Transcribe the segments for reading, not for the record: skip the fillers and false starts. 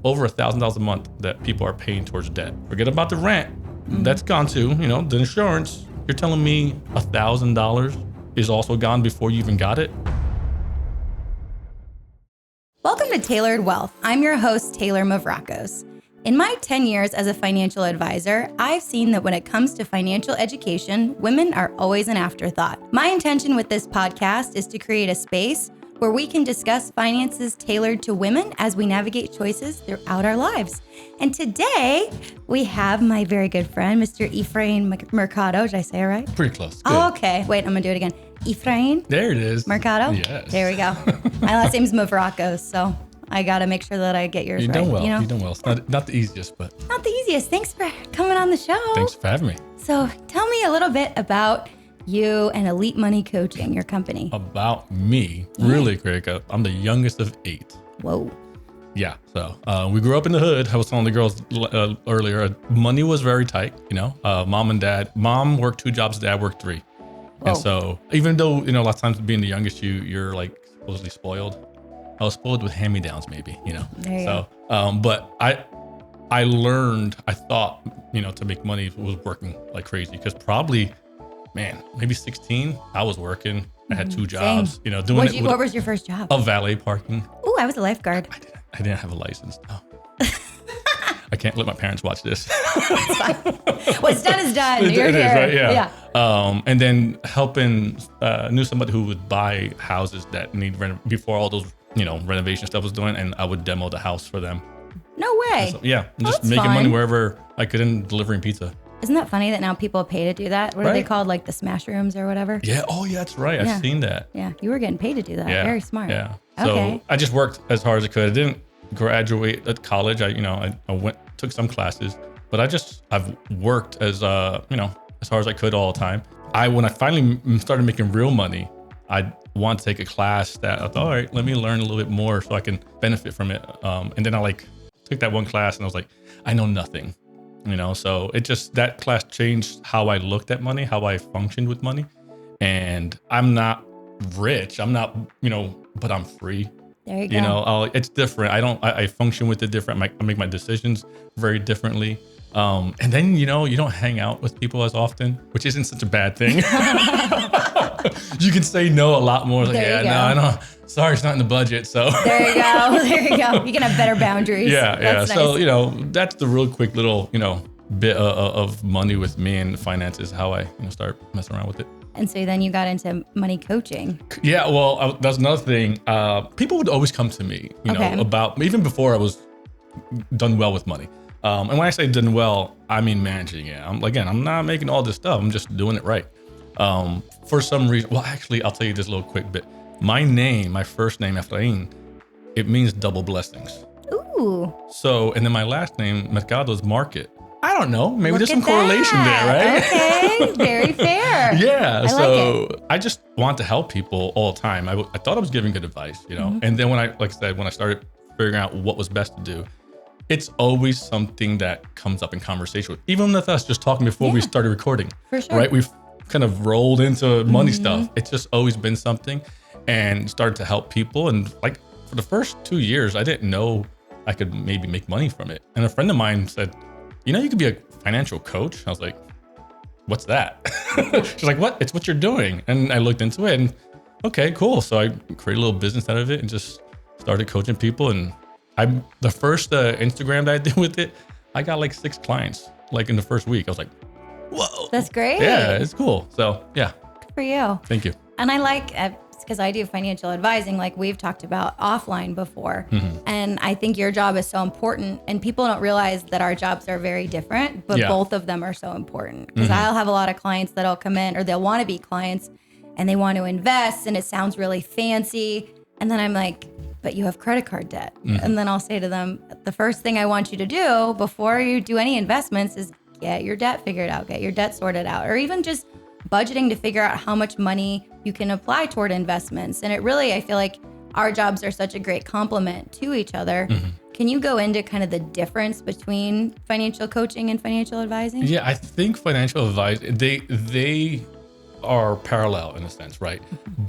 over $1,000 a month that people are paying towards debt. Forget about the rent. That's gone too, the insurance. You're telling me $1,000 is also gone before you even got it? Welcome to Tailored Wealth. I'm your host, Taylor Mavrakos. In my 10 years as a financial advisor, I've seen that when it comes to financial education, women are always an afterthought. My intention with this podcast is to create a space where we can discuss finances tailored to women as we navigate choices throughout our lives. And today, we have my very good friend, Mr. Efrain Mercado. Did I say it right? Pretty close. Good. Oh, okay. Wait, I'm going to do it again. Efrain. There it is. Mercado? Yes. There we go. My last name's Mavrakos, so I got to make sure that I get yours You've right. Done well. You've done well. It's not the easiest, but... Not the easiest. Thanks for coming on the show. Thanks for having me. So tell me a little bit about you and Elite Money Coaching, your company. About me, really quick. I'm the youngest of 8. Whoa. Yeah. So we grew up in the hood. I was telling the girls earlier, money was very tight, mom and dad. Mom worked 2 jobs, dad worked 3. Whoa. And so even though, a lot of times being the youngest, you're like supposedly spoiled. I was spoiled with hand-me-downs maybe, There you go. But I learned, I thought, to make money was working like crazy because probably, maybe 16, I was working. I had 2 jobs, Same. doing What was your first job? of valet parking. Oh, I was a lifeguard. I didn't have a license. No. I can't let my parents watch this. It's fine. What's done is done. You're It here. is, right? Yeah. And then helping, knew somebody who would buy houses that need before all those, renovation stuff was doing, and I would demo the house for them. No way. So, yeah, just that's making fun. money wherever I could in delivering pizza. Isn't that funny that now people pay to do that? What are they called? Like the smash rooms or whatever? Yeah. Oh, yeah, that's right. Yeah. I've seen that. Yeah. You were getting paid to do that. Yeah. Very smart. Yeah. So Okay. I just worked as hard as I could. I didn't graduate at college. I took some classes, but I've worked as hard as I could all the time. When I finally started making real money, I wanted to take a class that I thought, all right, let me learn a little bit more so I can benefit from it. And then I took that one class and I was like, I know nothing, so that class changed how I looked at money, how I functioned with money. And I'm not rich. I'm not, but I'm free. There you go. It's different. I function with it different. I make my decisions very differently. And then, you don't hang out with people as often, which isn't such a bad thing. You can say no a lot more. I know. Sorry, it's not in the budget. So There you go. There you go. You can have better boundaries. yeah. That's nice. So, that's the real quick little, bit of money with me and finances, how I start messing around with it. And so then you got into money coaching. Yeah, well, that's another thing. People would always come to me, about even before I was done well with money. And when I say done well, I mean managing it. I'm not making all this stuff. I'm just doing it right. For some reason, well, actually, I'll tell you this little quick bit. My name, my first name, Efrain, it means double blessings. Ooh. So, and then my last name, Mercado, is market. I don't know. Maybe Look there's some at correlation that. there, right? Okay. Very fair. Yeah. I So like it. I just want to help people all the time. I thought I was giving good advice, And then when I started figuring out what was best to do, it's always something that comes up in conversation with, even with us just talking before we started recording. For sure. Right? We've kind of rolled into money stuff. It's just always been something and started to help people. And for the first 2 years, I didn't know I could maybe make money from it. And a friend of mine said, you could be a financial coach. I was like, what's that? She's like, what? It's what you're doing. And I looked into it and okay, cool. So I created a little business out of it and just started coaching people. And the first Instagram that I did with it, I got 6 clients in the first week. I was like, whoa. That's great. Yeah, it's cool. So yeah. Good for you. Thank you. And I like, because I do financial advising, like we've talked about offline before. And I think your job is so important. And people don't realize that our jobs are very different, but both of them are so important. Because I'll have a lot of clients that'll come in or they'll want to be clients and they want to invest and it sounds really fancy. And then I'm like, but you have credit card debt. And then I'll say to them, the first thing I want you to do before you do any investments is get your debt figured out, get your debt sorted out, or even just budgeting to figure out how much money you can apply toward investments. And it really, I feel like our jobs are such a great complement to each other. Can you go into kind of the difference between financial coaching and financial advising? Yeah, I think financial advice, they are parallel in a sense, right?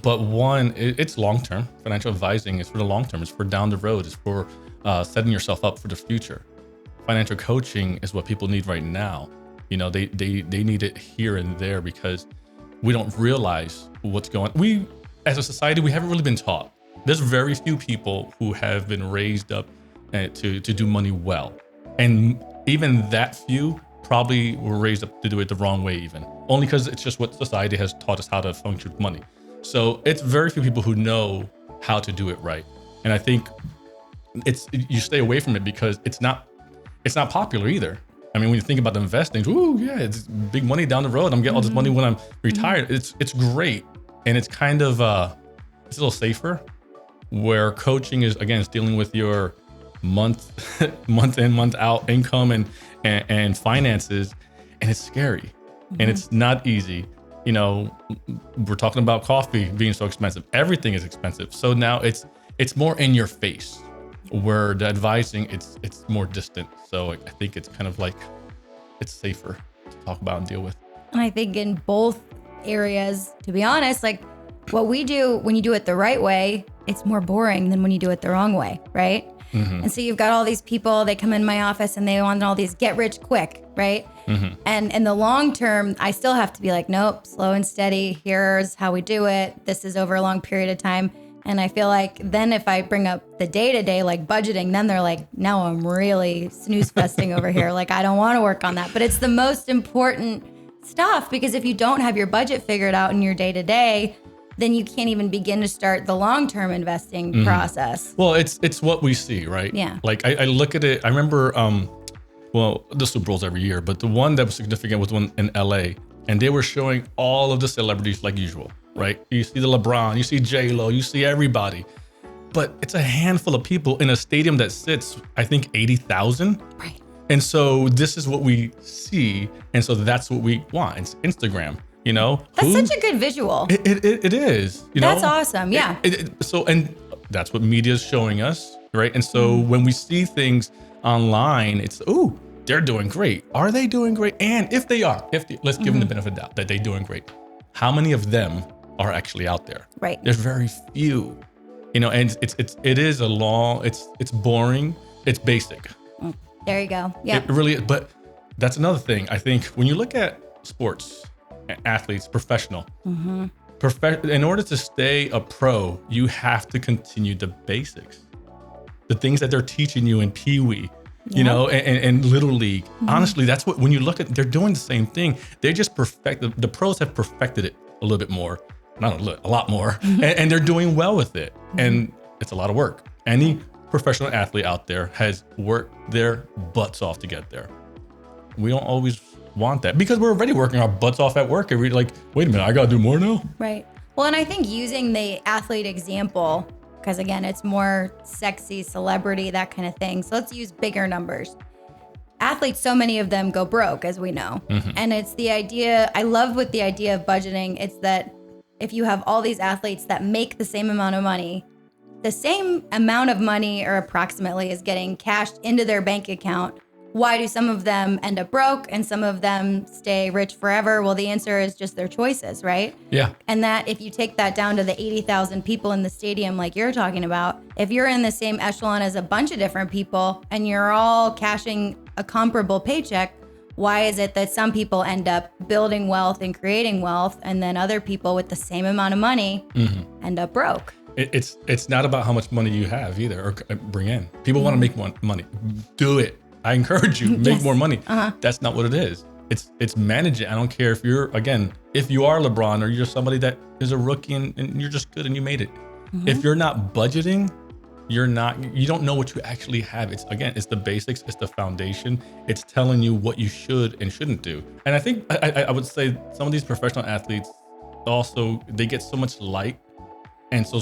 But one, it's long-term. Financial advising is for the long term. It's for down the road. It's for setting yourself up for the future. Financial coaching is what people need right now. They need it here and there because we don't realize what's going on. We, as a society, we haven't really been taught. There's very few people who have been raised up to do money well. And even that few probably were raised up to do it the wrong way even. Only because it's just what society has taught us how to function with money. So it's very few people who know how to do it right. And I think you stay away from it because it's not popular either. I mean, when you think about investing, it's big money down the road. I'm getting all this money when I'm retired. It's great. And it's kind of, it's a little safer, where coaching is, again, it's dealing with your month in, month out income and finances. And it's scary and it's not easy. We're talking about coffee being so expensive. Everything is expensive. So now it's more in your face, where the advising, it's more distant. So I think it's kind of like, it's safer to talk about and deal with. And I think in both areas, to be honest, like what we do, when you do it the right way, it's more boring than when you do it the wrong way, right? Mm-hmm. And so you've got all these people, they come in my office and they want all these get rich quick, right? Mm-hmm. And in the long term, I still have to be like, nope, slow and steady. Here's how we do it. This is over a long period of time. And I feel like then if I bring up the day-to-day, like budgeting, then they're like, no, I'm really snooze festing over here. Like, I don't want to work on that. But it's the most important stuff, because if you don't have your budget figured out in your day-to-day, then you can't even begin to start the long-term investing process. Well, it's what we see, right? Yeah. Like I look at it, I remember, the Super Bowl's every year, but the one that was significant was one in LA, and they were showing all of the celebrities like usual, right? You see the LeBron, you see J-Lo, you see everybody, but it's a handful of people in a stadium that sits, I think, 80,000. Right. And so this is what we see. And so that's what we want. It's Instagram, That's such a good visual. It is, That's awesome. Yeah. And that's what media is showing us, right? And so when we see things online, it's, they're doing great. Are they doing great? And if they are, let's give them the benefit of the doubt that they're doing great. How many of them are actually out there? Right. There's very few, and it is it's boring. It's basic. There you go. Yeah. It really is. But that's another thing. I think when you look at sports, athletes, professional, in order to stay a pro, you have to continue the basics, the things that they're teaching you in Pee Wee, and Little League. Honestly, that's what, when you look at, they're doing the same thing. They just the pros have perfected it a little bit more, not a lot more, and they're doing well with it. And it's a lot of work. Any professional athlete out there has worked their butts off to get there. We don't always want that because we're already working our butts off at work. And we're like, wait a minute, I got to do more now. Right. Well, and I think using the athlete example, because again, it's more sexy, celebrity, that kind of thing. So let's use bigger numbers. Athletes, so many of them go broke, as we know. And it's the idea, I love with the idea of budgeting, it's that if you have all these athletes that make the same amount of money, the same amount of money or approximately is getting cashed into their bank account. Why do some of them end up broke and some of them stay rich forever? Well, the answer is just their choices, right? Yeah. And that if you take that down to the 80,000 people in the stadium like you're talking about, if you're in the same echelon as a bunch of different people and you're all cashing a comparable paycheck, why is it that some people end up building wealth and creating wealth and then other people with the same amount of money end up broke? It's not about how much money you have either or bring in. People want to make more money. Do it. I encourage you, make more money. That's not what it is. It's manage it. I don't care if if you are LeBron or you're somebody that is a rookie and you're just good and you made it. If you're not budgeting, you don't know what you actually have. It's the basics. It's the foundation. It's telling you what you should and shouldn't do. And I think I would say some of these professional athletes also, they get so much light. And so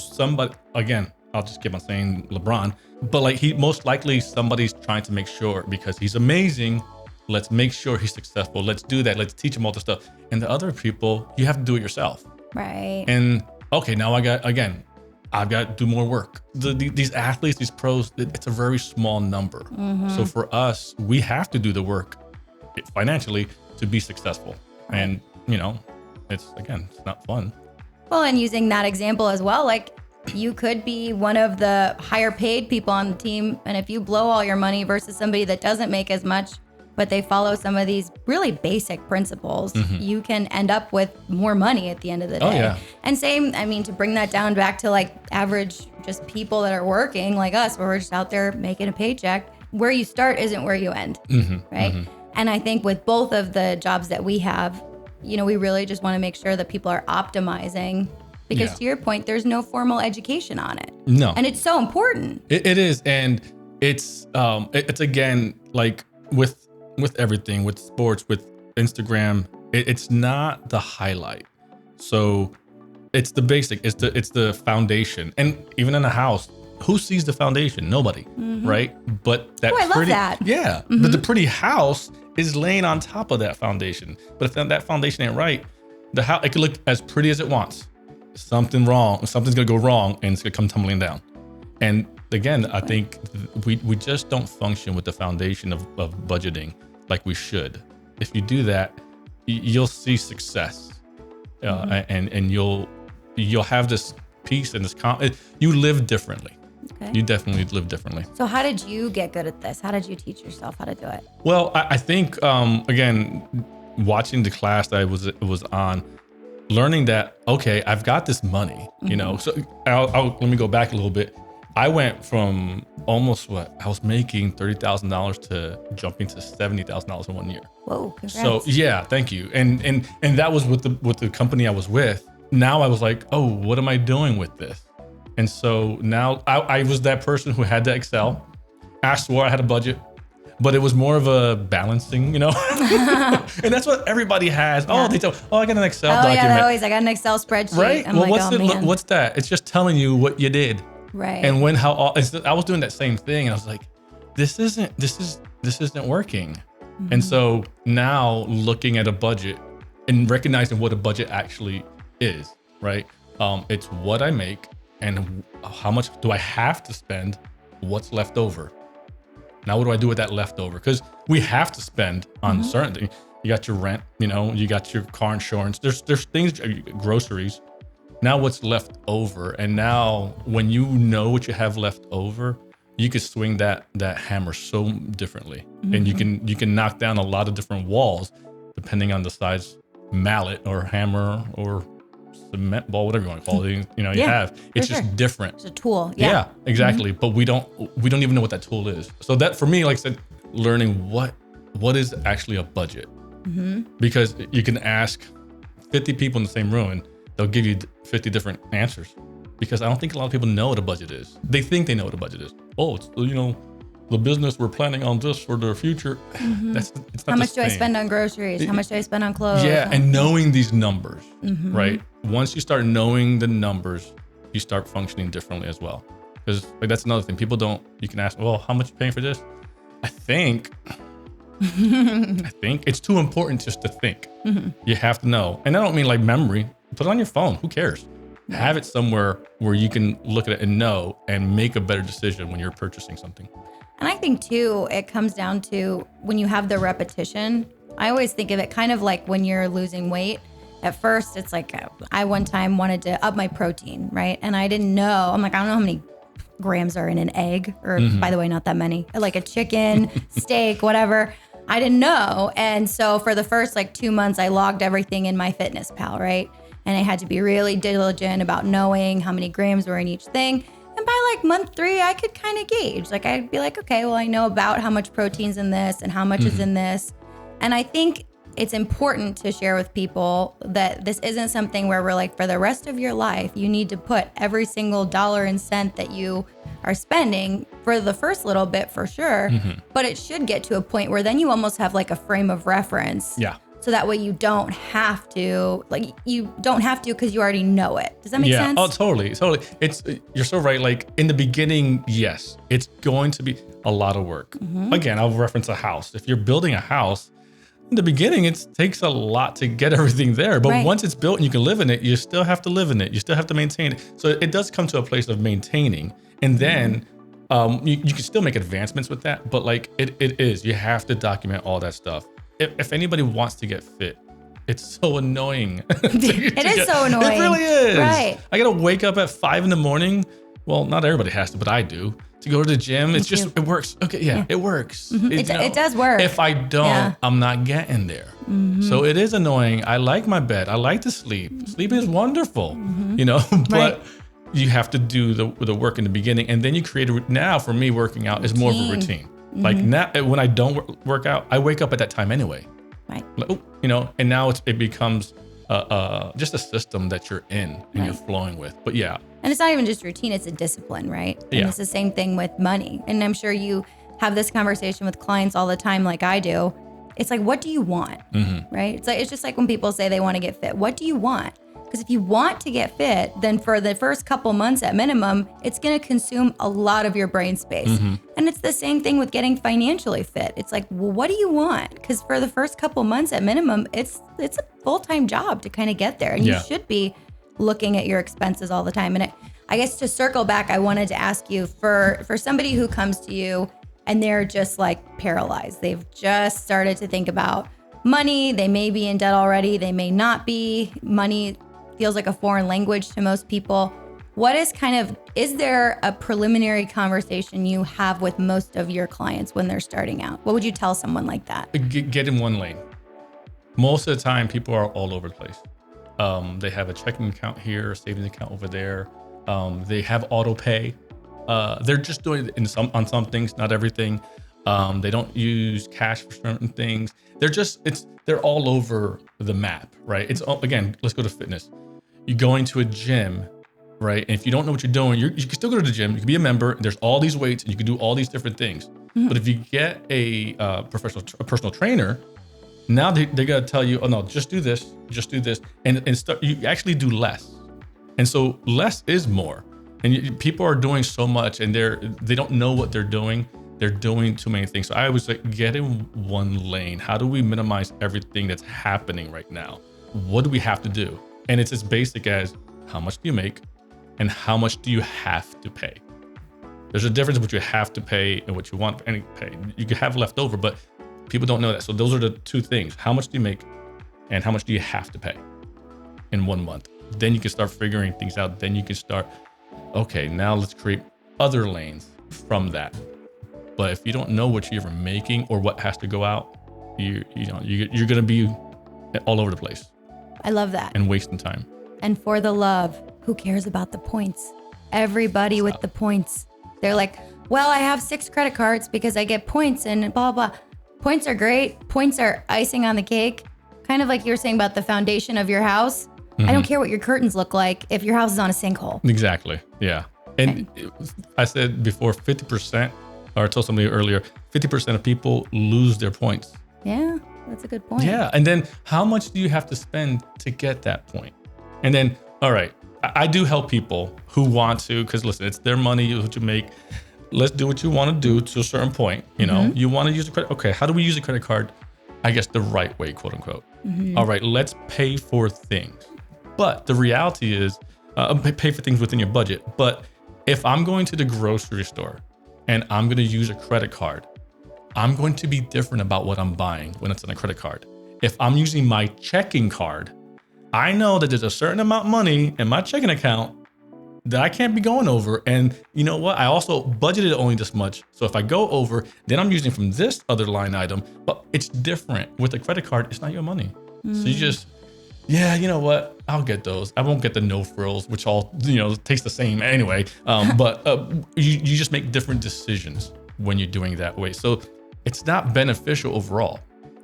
I'll just keep on saying LeBron, but like most likely somebody's trying to make sure because he's amazing. Let's make sure he's successful. Let's do that. Let's teach him all the stuff. And the other people, you have to do it yourself. Right. And now I've got to do more work. These athletes, these pros, it's a very small number. So for us, we have to do the work financially to be successful. And it's not fun. Well, and using that example as well, like You could be one of the higher paid people on the team. And if you blow all your money versus somebody that doesn't make as much, but they follow some of these really basic principles, you can end up with more money at the end of the day. Oh, yeah. And same, I mean, to bring that down back to like average just people that are working like us, where we're just out there making a paycheck, where you start isn't where you end, right? And I think with both of the jobs that we have, you know, we really just want to make sure that people are optimizing, because to your point, there's no formal education on it. No. And it's so important. It is. And it's again, like with everything, with sports, with Instagram, it's not the highlight. So it's the basic, it's the foundation. And even in a house, who sees the foundation? Nobody, right? But that I love that. Yeah. But the pretty house is laying on top of that foundation. But if that foundation ain't right, the house, it can look as pretty as it wants. Something's gonna go wrong, and it's gonna come tumbling down. And again, I think we just don't function with the foundation of budgeting like we should. If you do that, you'll see success, and you'll have this peace and this you live differently. Okay. You definitely live differently. So how did you get good at this? How did you teach yourself how to do it? Well, I think again, watching the class that I was on, learning that, okay, I've got this money, you know. So let me go back a little bit. I went from almost I was making $30,000 to jumping to $70,000 in 1 year. Whoa, congrats. So yeah, thank you. And that was with the company I was with. Now I was like, oh, what am I doing with this? And so now I was that person who had to Excel. I swore I had a budget, but it was more of a balancing, you know? And that's what everybody has. Yeah. Oh, they tell, I got an Excel document. Yeah, I got an Excel spreadsheet. Right? I'm well, like, what's that? It's just telling you what you did. Right. And I was doing that same thing, and I was like, this isn't working. And so now looking at a budget and recognizing what a budget actually is, right? It's what I make and how much do I have to spend, what's left over. Now, what do I do with that leftover? Because we have to spend on certain things. You got your rent, you know, you got your car insurance. There's things, groceries. Now what's left over? And now when you know what you have left over, you can swing that hammer so differently. And you can knock down a lot of different walls depending on the size mallet or hammer or cement ball, whatever you want to call it. You know, you have. It's just different. It's a tool. Yeah, exactly. But we don't even know what that tool is. So that for me, like I said, learning what is actually a budget. Because you can ask 50 people in the same room and they'll give you 50 different answers, because I don't think a lot of people know what a budget is. They think they know what a budget is. Oh, it's, you know, the business, we're planning on this for the future. It's not how much do I spend on groceries? How much do I spend on clothes? Yeah, and knowing these numbers, right? Once you start knowing the numbers, you start functioning differently as well. Because like, that's another thing. People don't, you can ask, well, how much are you paying for this? I think it's too important just to think. You have to know. And I don't mean like memory. Put it on your phone. Who cares? Have it somewhere where you can look at it and know and make a better decision when you're purchasing something. And I think too, it comes down to when you have the repetition. I always think of it kind of like when you're losing weight. At first, it's like I one time wanted to up my protein, right? And I didn't know. I'm like, I don't know how many grams are in an egg, or by the way, not that many. Like a chicken, steak, whatever. I didn't know. And so for the first like 2 months, I logged everything in MyFitnessPal, right? And I had to be really diligent about knowing how many grams were in each thing. And by like month 3, I could kind of gauge. Like I'd be like, okay, well, I know about how much protein's in this and how much is in this. And I think it's important to share with people that this isn't something where we're like, for the rest of your life, you need to put every single dollar and cent that you are spending for the first little bit for sure. But it should get to a point where then you almost have like a frame of reference. Yeah. So that way you don't have to, because you already know it. Does that make sense? Oh, totally. You're so right. Like in the beginning, yes, it's going to be a lot of work. Again, I'll reference a house. If you're building a house, in the beginning, it takes a lot to get everything there. But once it's built and you can live in it, you still have to live in it. You still have to maintain it. So it does come to a place of maintaining. And then you can still make advancements with that. But like it is, you have to document all that stuff. If anybody wants to get fit, It's so annoying. It is so annoying. It really is. Right. I got to wake up at 5 a.m. Well, not everybody has to, but I do. To go to the gym, it works. Okay, yeah. It works. Mm-hmm. It does work. If I don't, I'm not getting there. Mm-hmm. So it is annoying. I like my bed. I like to sleep. Sleeping is wonderful, but you have to do the work in the beginning, and then you create now for me, working out is more of a routine. Mm-hmm. Like now, when I don't work out, I wake up at that time anyway. Right. Like, and now it becomes just a system that you're in and you're flowing with. But yeah. And it's not even just routine, it's a discipline, right? And it's the same thing with money. And I'm sure you have this conversation with clients all the time, like I do. It's like, what do you want? Mm-hmm. Right? It's just like when people say they want to get fit. What do you want? Because if you want to get fit, then for the first couple months at minimum, it's going to consume a lot of your brain space. Mm-hmm. And it's the same thing with getting financially fit. It's like, well, what do you want? Because for the first couple months at minimum, it's a full-time job to kind of get there. And you should be looking at your expenses all the time. And I guess to circle back, I wanted to ask you for somebody who comes to you and they're just like paralyzed. They've just started to think about money. They may be in debt already. They may not be. Money feels like a foreign language to most people. Is there a preliminary conversation you have with most of your clients when they're starting out? What would you tell someone like that? Get in one lane. Most of the time, people are all over the place. They have a checking account here, a savings account over there. They have auto pay. They're just doing it on some things, not everything. They don't use cash for certain things. They're all over the map, right? Again, let's go to fitness. You're going to a gym, right? And if you don't know what you're doing, you can still go to the gym. You can be a member. And there's all these weights, and you can do all these different things. Mm-hmm. But if you get a personal trainer, now they got to tell you, oh no, just do this, and start. You actually do less, and so less is more. And people are doing so much, and they don't know what they're doing. They're doing too many things. So I was like, get in one lane. How do we minimize everything that's happening right now? What do we have to do? And it's as basic as how much do you make and how much do you have to pay? There's a difference between what you have to pay and what you want to pay. You can have left over, but people don't know that. So those are the two things. How much do you make and how much do you have to pay in 1 month? Then you can start figuring things out. Then you can start, okay, now let's create other lanes from that. But if you don't know what you're making or what has to go out, you're going to be all over the place. I love that. And wasting time. And for the love, who cares about the points? Everybody with the points. They're like, well, I have 6 credit cards because I get points and blah, blah. Points are great. Points are icing on the cake. Kind of like you were saying about the foundation of your house. Mm-hmm. I don't care what your curtains look like if your house is on a sinkhole. Exactly. Yeah. And I said before, 50%, or I told somebody earlier, 50% of people lose their points. Yeah, that's a good point. Yeah. And then how much do you have to spend to get that point? And then, all right, I do help people who want to, because listen, it's their money, it's what you make. Let's do what you want to do to a certain point. You know, you want to use a credit. Okay, how do we use a credit card? I guess the right way, quote unquote. Mm-hmm. All right, let's pay for things. But the reality is, pay for things within your budget. But if I'm going to the grocery store and I'm going to use a credit card, I'm going to be different about what I'm buying when it's on a credit card. If I'm using my checking card, I know that there's a certain amount of money in my checking account that I can't be going over. And you know what? I also budgeted only this much. So if I go over, then I'm using from this other line item, but it's different. With a credit card, it's not your money. So you just, you know what? I'll get those. I won't get the no frills, which all, taste the same anyway. But you just make different decisions when you're doing that way. So it's not beneficial overall.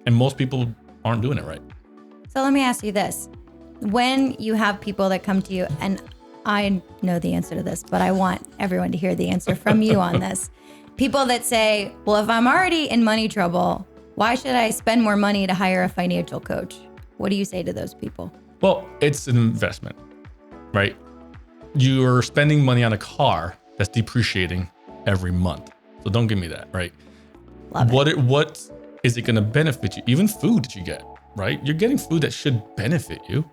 And most people aren't doing it right. So let me ask you this. When you have people that come to you, and I know the answer to this, but I want everyone to hear the answer from you on this. People that say, well, if I'm already in money trouble, why should I spend more money to hire a financial coach? What do you say to those people? Well, it's an investment, right? You're spending money on a car that's depreciating every month. So don't give me that, right? Love it. What is it going to benefit you? Even food that you get, right? You're getting food that should benefit you.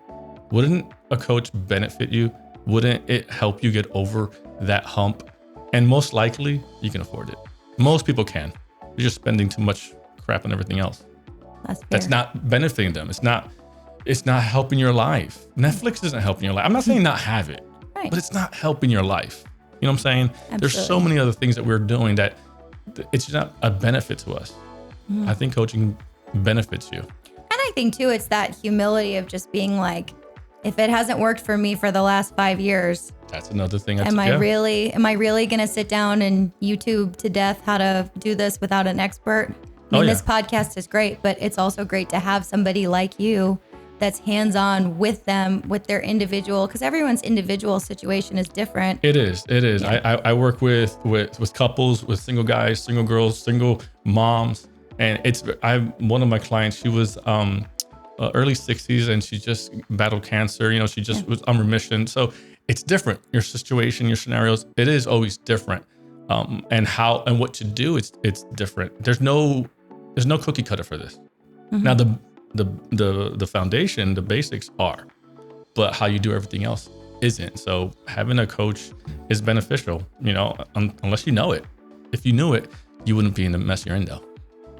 Wouldn't a coach benefit you? Wouldn't it help you get over that hump? And most likely, you can afford it. Most people can. You're just spending too much crap on everything else. That's fair. That's not benefiting them. It's not, it's not helping your life. Netflix isn't helping your life. I'm not saying not have it, Right. but it's not helping your life. You know what I'm saying? Absolutely. There's so many other things that we're doing that it's not a benefit to us. I think coaching benefits you. And I think too, it's that humility of just being like, if it hasn't worked for me for the last 5 years, That's another thing. am I really going to sit down and YouTube to death how to do this without an expert? I mean, this podcast is great, but it's also great to have somebody like you that's hands-on with them, with their individual, because everyone's individual situation is different. It is. Yeah. I work with couples, with single guys, single girls, single moms, and one of my clients. She was early 60s, and she just battled cancer. She just was on remission. So it's different. Your situation, your scenarios, it is always different. And how and what to do, it's different. There's no cookie cutter for this. Now the foundation, the basics are, but how you do everything else isn't. So having a coach is beneficial, unless you know it. If you knew it, you wouldn't be in the mess you're in though.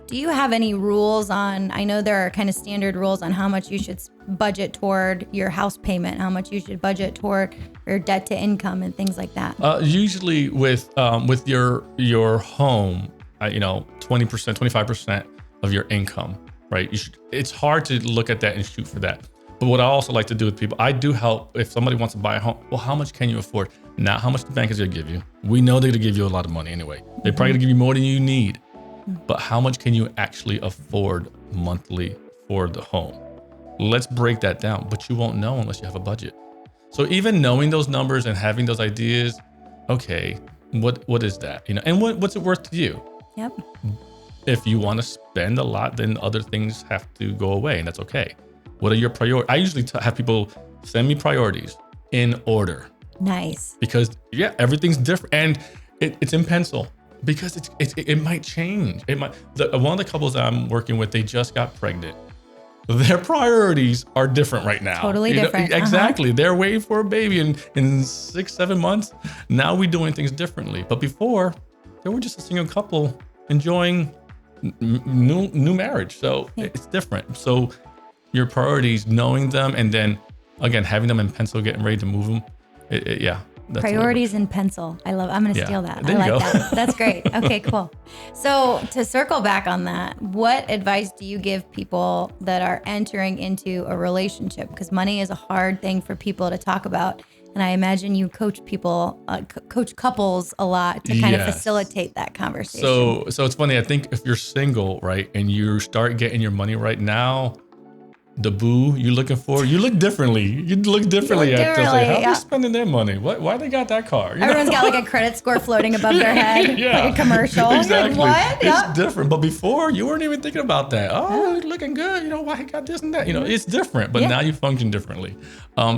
Do you have any rules on, I know there are kind of standard rules on how much you should budget toward your house payment, how much you should budget toward your debt to income and things like that? Usually with your home, 20%, 25% of your income, right? It's hard to look at that and shoot for that. But what I also like to do with people, I do help if somebody wants to buy a home. Well, how much can you afford? Not how much the bank is going to give you. We know they're going to give you a lot of money anyway. They're probably going to give you more than you need. But how much can you actually afford monthly for the home? Let's break that down. But you won't know unless you have a budget. So even knowing those numbers and having those ideas, okay, what is that? And what's it worth to you? Yep. If you want to spend a lot, then other things have to go away, and that's okay. What are your priorities? I usually have people send me priorities in order. Nice. Because everything's different, and it's in pencil. Because it might change. One of the couples that I'm working with, they just got pregnant. Their priorities are different right now. Totally different. Exactly. They're waiting for a baby in 6-7 months. Now we're doing things differently. But before, they were just a single couple enjoying new marriage. So it's different. So your priorities, knowing them, and then again having them in pencil, getting ready to move them. Priorities in pencil. I'm going to steal that. I like that. That's great. Okay, cool. So to circle back on that, what advice do you give people that are entering into a relationship? Because money is a hard thing for people to talk about. And I imagine you coach couples a lot to kind of facilitate that conversation. So it's funny. I think if you're single, right, and you start getting your money right now, the boo you're looking for, you look differently. You look differently at this. Like, how are they spending their money? Why they got that car? Everyone's got like a credit score floating above their head, like a commercial. Exactly. Like, what? It's different. But before, you weren't even thinking about that. Oh, you're looking good. Why he got this and that? It's different. But now you function differently.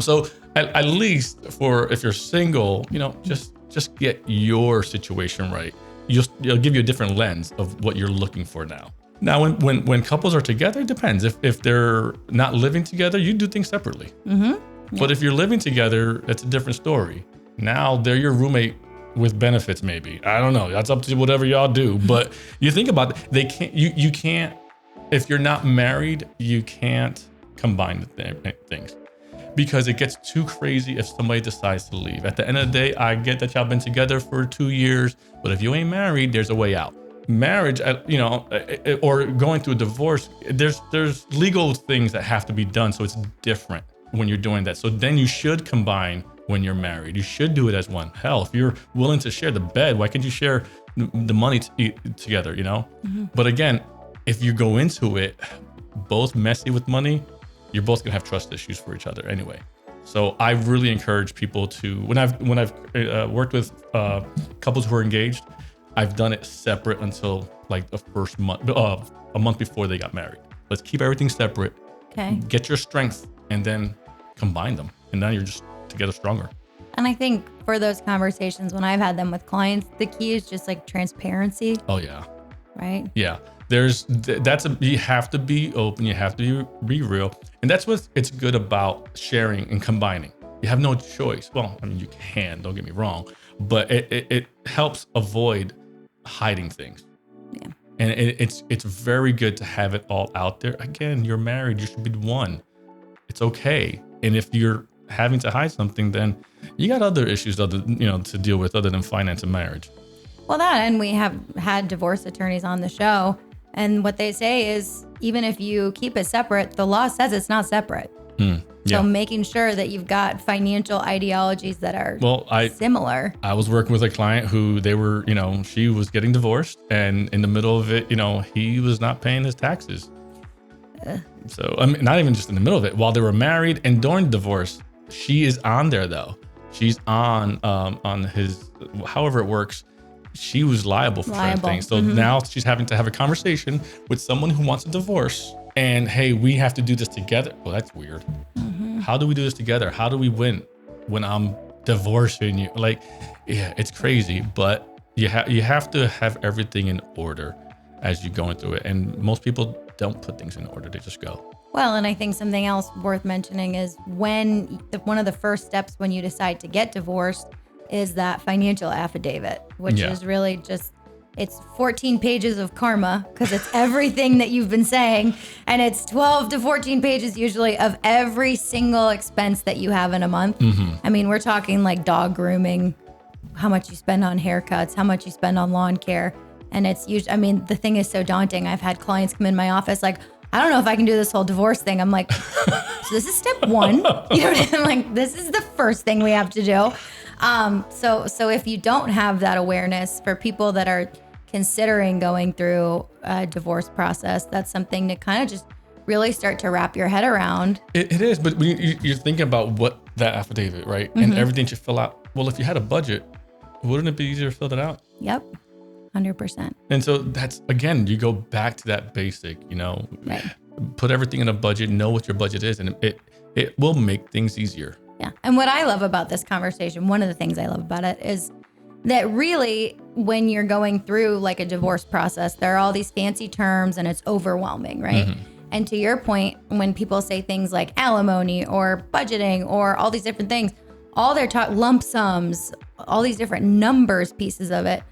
So at least if you're single, just get your situation right. You'll give you a different lens of what you're looking for now. Now, when couples are together, it depends. If they're not living together, you do things separately. Mm-hmm. Yeah. But if you're living together, it's a different story. Now they're your roommate with benefits, maybe. I don't know. That's up to whatever y'all do. But you think about it, they can't. You can't. If you're not married, you can't combine the things because it gets too crazy if somebody decides to leave. At the end of the day, I get that y'all been together for 2 years, but if you ain't married, there's a way out. Marriage, or going through a divorce, there's legal things that have to be done. So it's different when you're doing that. So then you should combine when you're married. You should do it as one. Hell, if you're willing to share the bed, why can't you share the money together, Mm-hmm. But again, if you go into it both messy with money, you're both gonna have trust issues for each other anyway. So I really encourage people to, when I've worked with couples who are engaged, I've done it separate until like the first month, a month before they got married. Let's keep everything separate. Okay. Get your strength and then combine them. And now you're just together stronger. And I think for those conversations, when I've had them with clients, the key is just like transparency. Oh yeah. Right? Yeah. You have to be open. You have to be real. And that's what it's good about sharing and combining. You have no choice. Well, I mean, you can, don't get me wrong, but it helps avoid hiding things. Yeah. And it's very good to have it all out there. Again, you're married. You should be one. It's okay. And if you're having to hide something, then you got other issues to deal with other than finance and marriage. Well, and we have had divorce attorneys on the show, and what they say is even if you keep it separate, the law says it's not separate. So making sure that you've got financial ideologies that are similar. I was working with a client who she was getting divorced, and in the middle of it, he was not paying his taxes. So I mean, not even just in the middle of it, while they were married and during divorce, she is on there though. She's on his, however it works. She was liable for certain things. So now she's having to have a conversation with someone who wants a divorce. And hey, we have to do this together. Well, that's weird. How do we do this together? How do we win when I'm divorcing you? It's crazy, but you have to have everything in order as you're going through it. And most people don't put things in order. They just go. Well, and I think something else worth mentioning is one of the first steps when you decide to get divorced is that financial affidavit, which is really just, it's 14 pages of karma because it's everything that you've been saying. And it's 12 to 14 pages usually of every single expense that you have in a month. I mean, we're talking like dog grooming, how much you spend on haircuts, how much you spend on lawn care. And it's usually, I mean, the thing is so daunting. I've had clients come in my office like, I don't know if I can do this whole divorce thing. I'm like, so this is step one. You know what I mean? Like, this is the first thing we have to do. So if you don't have that awareness for people that are considering going through a divorce process, that's something to kind of just really start to wrap your head around. It is, but when you're thinking about what that affidavit, right? And everything you fill out. Well, if you had a budget, wouldn't it be easier to fill that out? Yep. 100%. And so that's, again, you go back to that basic, right. Put everything in a budget, know what your budget is, and it will make things easier. Yeah. And what I love about this conversation, one of the things I love about it is that really when you're going through like a divorce process, there are all these fancy terms and it's overwhelming, right? And to your point, when people say things like alimony or budgeting or all these different things, all they're lump sums, all these different numbers, pieces of it,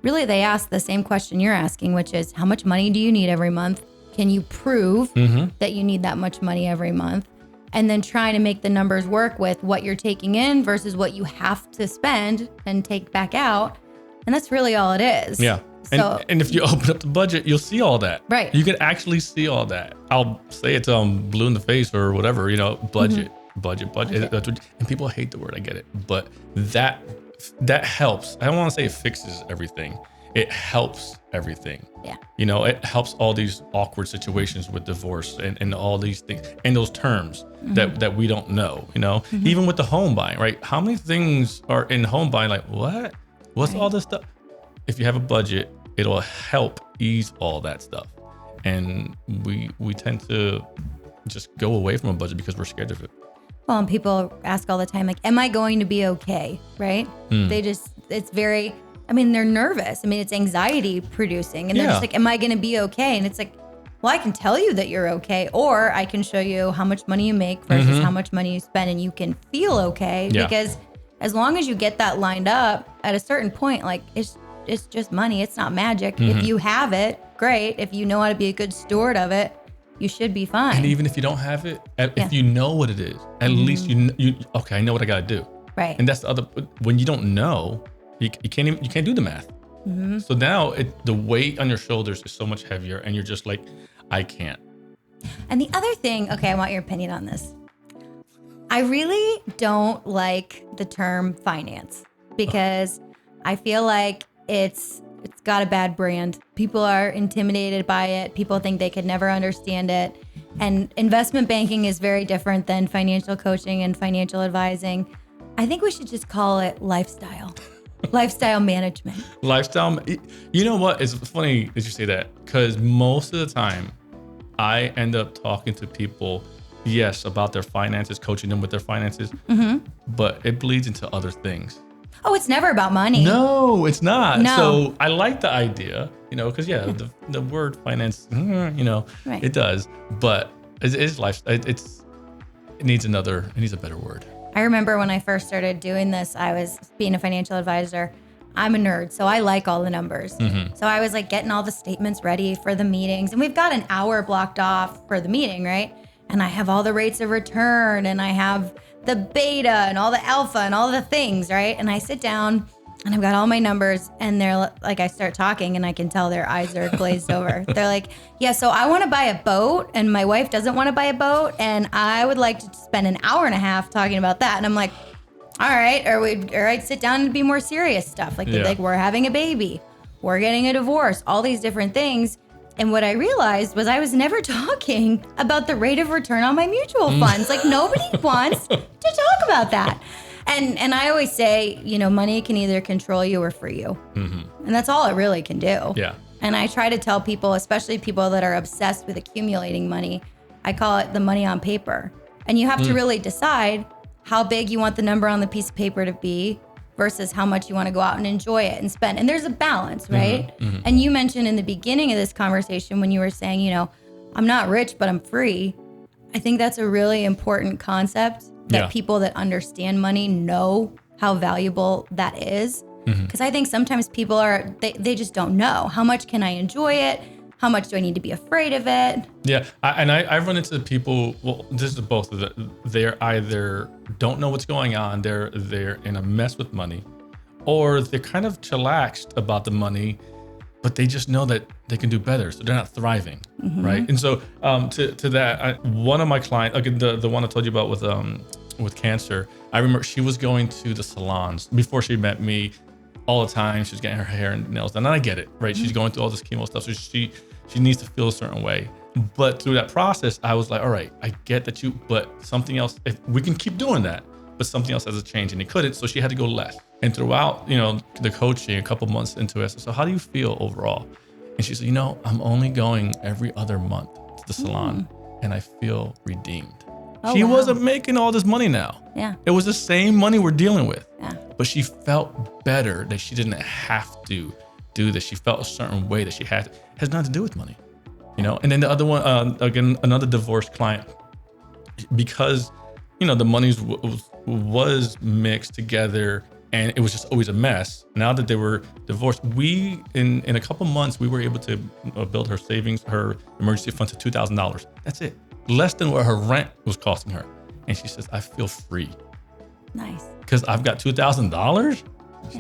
really, they ask the same question you're asking, which is how much money do you need every month? Can you prove that you need that much money every month? And then trying to make the numbers work with what you're taking in versus what you have to spend and take back out. And that's really all it is. Yeah. So, and if you open up the budget, you'll see all that. Right. You can actually see all that. I'll say it's blue in the face or whatever, budget. And people hate the word, I get it. But that helps. I don't want to say it fixes everything. It helps everything. Yeah. It helps all these awkward situations with divorce and all these things and those terms that we don't know, even with the home buying, right? How many things are in home buying? Like, what? What's all this stuff? If you have a budget, it'll help ease all that stuff. And we tend to just go away from a budget because we're scared of it. Well, and people ask all the time, like, am I going to be okay? Right? It's very, they're nervous. It's anxiety producing. And they're just like, am I going to be okay? And it's like, well, I can tell you that you're okay. Or I can show you how much money you make versus how much money you spend. And you can feel okay. Yeah. Because as long as you get that lined up at a certain point, like it's just money. It's not magic. If you have it, great. If you know how to be a good steward of it, you should be fine. And even if you don't have it, if you know what it is, at least you okay, I know what I got to do. Right. And that's the other, when you don't know, you can't do the math. So now the weight on your shoulders is so much heavier and you're just like, I can't. And the other thing, okay, I want your opinion on this. I really don't like the term finance because I feel like it's got a bad brand. People are intimidated by it. People think they could never understand it. And investment banking is very different than financial coaching and financial advising. I think we should just call it lifestyle. Lifestyle management. Lifestyle. You know what? It's funny that you say that because most of the time I end up talking to people, yes, about their finances, coaching them with their finances, but it bleeds into other things. Oh, it's never about money. No, it's not. No. So I like the idea, because the word finance, right. It does, but it's life. It needs a better word. I remember when I first started doing this, I was being a financial advisor. I'm a nerd, so I like all the numbers. So I was like getting all the statements ready for the meetings, and we've got an hour blocked off for the meeting, right? and I have all the rates of return, and I have the beta and all the alpha and all the things, right? And I sit down and I've got all my numbers, and they're like, I start talking and I can tell their eyes are glazed over. They're like, yeah, so I want to buy a boat and my wife doesn't want to buy a boat, and I would like to spend an hour and a half talking about that. And I'm like, all right, or I'd sit down and be more serious stuff. Like, like we're having a baby, we're getting a divorce, all these different things. And what I realized was I was never talking about the rate of return on my mutual funds. Like, nobody wants to talk about that. And I always say, you know, money can either control you or free you. Mm-hmm. And that's all it really can do. Yeah. And I try to tell people, especially people that are obsessed with accumulating money, I call it the money on paper. And you have to really decide how big you want the number on the piece of paper to be versus how much you want to go out and enjoy it and spend. And there's a balance, right? Mm-hmm. And you mentioned in the beginning of this conversation when you were saying, you know, I'm not rich, but I'm free. I think that's a really important concept that people that understand money know how valuable that is. Because I think sometimes people they just don't know. How much can I enjoy it? How much do I need to be afraid of it? Yeah, I've run into people, well, this is both of them. They're either don't know what's going on, they're in a mess with money, or they're kind of chillaxed about the money, but they just know that they can do better, so they're not thriving, right? And so to that, one of my clients, again, the one I told you about with cancer, I remember she was going to the salons before she met me all the time. She's getting her hair and nails done, and I get it, right? She's going through all this chemo stuff, so she needs to feel a certain way. But through that process, I was like, all right, I get that but something else, if we can keep doing that, but something else has to change, and it couldn't, so she had to go less. And throughout, you know, the coaching, a couple months into it, I said, so how do you feel overall? And she said, you know, I'm only going every other month to the salon, and I feel redeemed. She wasn't making all this money now. Yeah. It was the same money we're dealing with. Yeah. But she felt better that she didn't have to do this. She felt a certain way that she had. It has nothing to do with money, you know? And then the other one, again, another divorced client, because, you know, the money was mixed together and it was just always a mess. Now that they were divorced, in a couple months, we were able to build her savings, her emergency fund to $2,000. That's it. Less than what her rent was costing her. And she says, I feel free. Nice. Because I've got $2,000?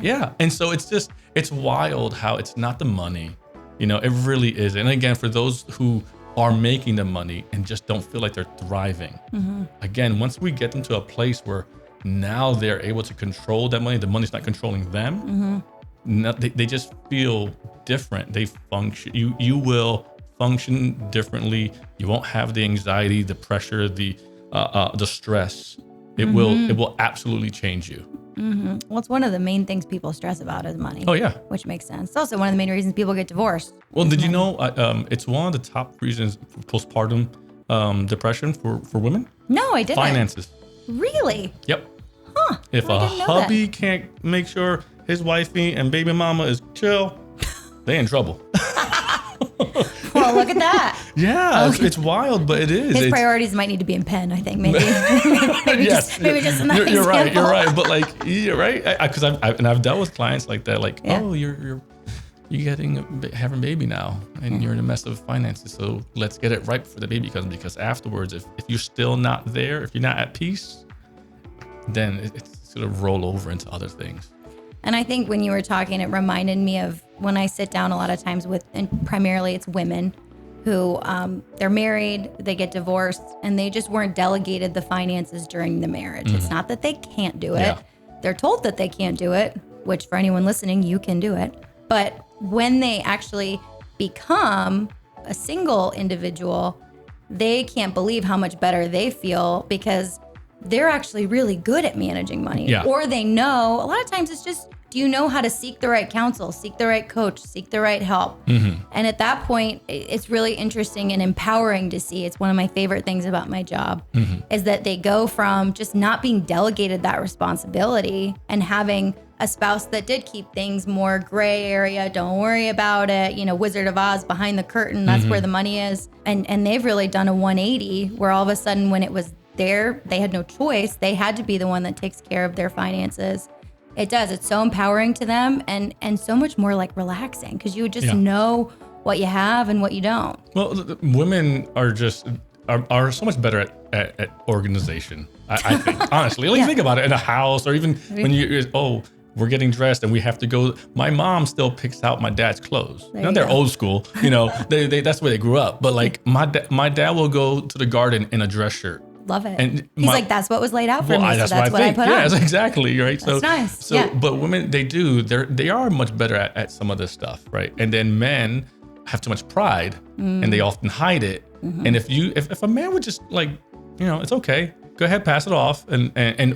Yeah. And so it's wild how it's not the money. You know, it really is. And again, for those who are making the money and just don't feel like they're thriving, again, once we get them to a place where now they're able to control that money, the money's not controlling them, they just feel different. They function. You will function differently. You won't have the anxiety, the pressure, the stress. It will absolutely change you. Well, it's one of the main things people stress about is money. Oh yeah, which makes sense. It's also one of the main reasons people get divorced. Well, did you know it's one of the top reasons for postpartum depression for women? No, I didn't. Finances. Really? Yep. Huh. If a hubby can't make sure his wifey and baby mama is chill, they in trouble. Well, look at that. Yeah, it's wild, but it is. His priorities might need to be in pen, I think, maybe. maybe yes, just in that you're right. You're right. But like, you're right. Because I've dealt with clients like that. Like, oh, you're having a baby now, and you're in a mess of finances. So let's get it right before the baby comes. Because afterwards, if you're still not there, if you're not at peace, then it's gonna roll over into other things. And I think when you were talking, it reminded me of when I sit down a lot of times with, and primarily it's women who they're married, they get divorced, and they just weren't delegated the finances during the marriage. It's not that they can't do it. Yeah. They're told that they can't do it, which for anyone listening, you can do it. But when they actually become a single individual, they can't believe how much better they feel because they're actually really good at managing money. Yeah. Or they know, a lot of times it's just, do you know how to seek the right counsel, seek the right coach, seek the right help? And at that point, it's really interesting and empowering to see. It's one of my favorite things about my job is that they go from just not being delegated that responsibility and having a spouse that did keep things more gray area, don't worry about it, you know, Wizard of Oz behind the curtain, that's where the money is. And they've really done a 180 where all of a sudden when it was there, they had no choice. They had to be the one that takes care of their finances. It does. It's so empowering to them and so much more like relaxing because you just know what you have and what you don't. Well, women are just, are so much better at organization. I think, honestly, like think about it in a house, or even when we're getting dressed and we have to go. My mom still picks out my dad's clothes. They're old school, they that's the way they grew up. But like my dad will go to the garden in a dress shirt. Love it. And he's like, that's what was laid out for me. So that's what I put on. Yes, exactly. Right. That's nice. So, but women, they are much better at some of this stuff. Right. And then men have too much pride and they often hide it. And if a man would just like, it's okay. Go ahead, pass it off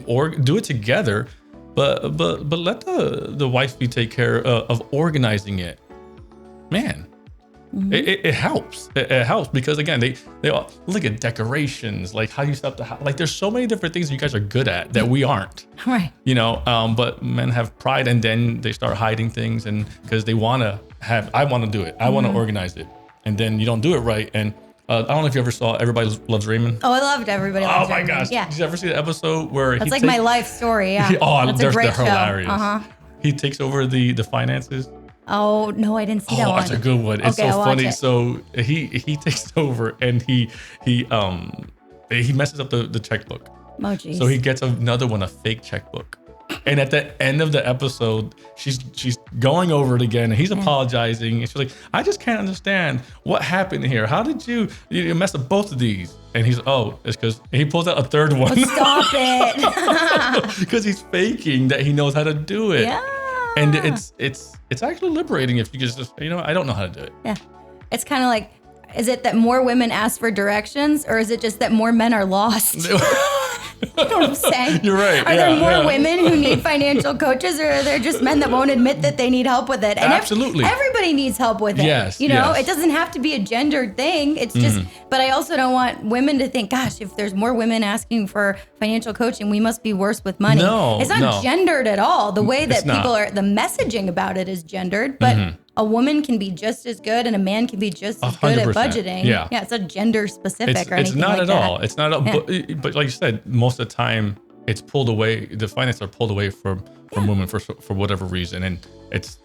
or do it together. But let the wifey take care of organizing it. Man. It helps. It helps because again, they all look at decorations, like how you set up the house. Like there's so many different things you guys are good at that we aren't. Right. But men have pride, and then they start hiding things, and because they want to I want to do it. I want to organize it, and then you don't do it right. And I don't know if you ever saw Everybody Loves Raymond. Oh, I loved Everybody Loves Raymond. Oh my gosh! Yeah. Did you ever see the episode where that's like my life story? Yeah. They're great hilarious. Show. He takes over the finances. Oh no, I didn't see that one. That's a good one. It's so funny. So he takes over and he messes up the checkbook. Oh geez. So he gets another one, a fake checkbook. And at the end of the episode, she's going over it again, and he's apologizing, and she's like, "I just can't understand what happened here. How did you mess up both of these?" And he's it's because he pulls out a third one. Stop it! Because he's faking that he knows how to do it. Yeah. And it's actually liberating if you just I don't know how to do it. Yeah. It's kind of like, is it that more women ask for directions, or is it just that more men are lost? You know what I'm saying? You're right. Are there more women who need financial coaches, or are there just men that won't admit that they need help with it? And absolutely. Everybody needs help with it. Yes. It doesn't have to be a gendered thing. It's just, but I also don't want women to think, gosh, if there's more women asking for financial coaching, we must be worse with money. No, it's not gendered at all. The way that people the messaging about it is gendered, but a woman can be just as good and a man can be just as good at budgeting. Yeah. It's not gender specific or anything It's not like at all. It's not at all. But like you said, most of the time it's pulled away. The finances are pulled away from women for whatever reason. And it's,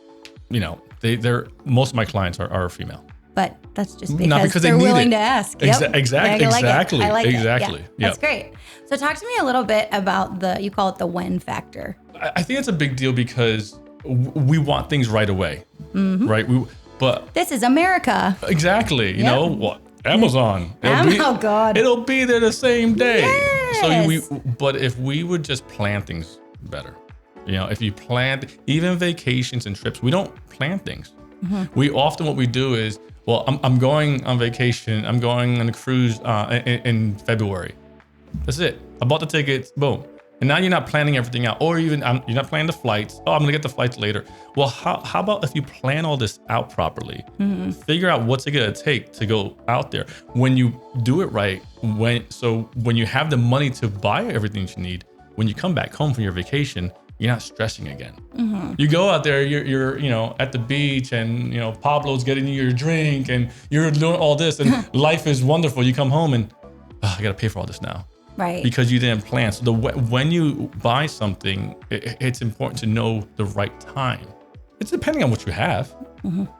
they're most of my clients are female. But that's just because they're willing to ask. Yep. Exactly. I like exactly. It. Yeah. That's great. So talk to me a little bit about you call it the when factor. I think it's a big deal because we want things right away, right? But this is America. Exactly. You know what? Amazon. It'll be there the same day. Yes. But if we would just plan things better, if you plan even vacations and trips, we don't plan things. We often what we do is, well, I'm going on vacation. I'm going on a cruise in February. That's it. I bought the tickets. Boom. And now you're not planning everything out, or even you're not planning the flights. Oh, I'm gonna get the flights later. Well, how about if you plan all this out properly? Figure out what's it gonna take to go out there. When you do it right, when you have the money to buy everything that you need, when you come back home from your vacation, you're not stressing again. You go out there, you're at the beach, and Pablo's getting you your drink, and you're doing all this, and life is wonderful. You come home and I gotta pay for all this now. Right. Because you didn't plan. So when you buy something, it's important to know the right time. It's depending on what you have.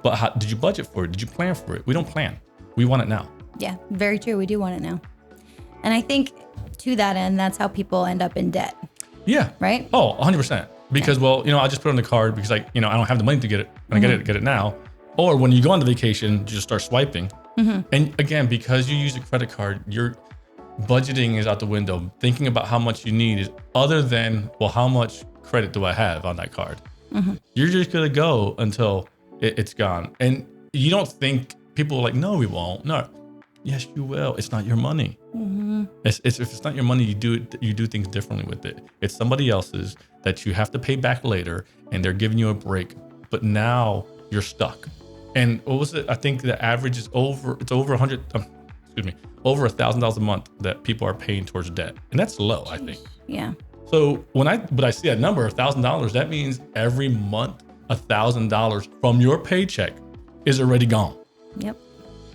But how, did you budget for it? Did you plan for it? We don't plan. We want it now. Yeah, very true. We do want it now. And I think to that end, that's how people end up in debt. Yeah. Right? Oh, 100%. Because, I just put it on the card because I don't have the money to get it. And I get it now. Or when you go on the vacation, you just start swiping. And again, because you use a credit card, you're budgeting is out the window. Thinking about how much you need is other than, well, how much credit do I have on that card? You're just going to go until it's gone. And you don't think people are like, no, we won't. No. Yes, you will. It's not your money. If it's not your money, you do things differently with it. It's somebody else's that you have to pay back later, and they're giving you a break. But now you're stuck. And what was it? I think the average is over $1,000 a month that people are paying towards debt. And that's low, I think. Yeah. So when I see that number, $1,000, that means every month, $1,000 from your paycheck is already gone. Yep.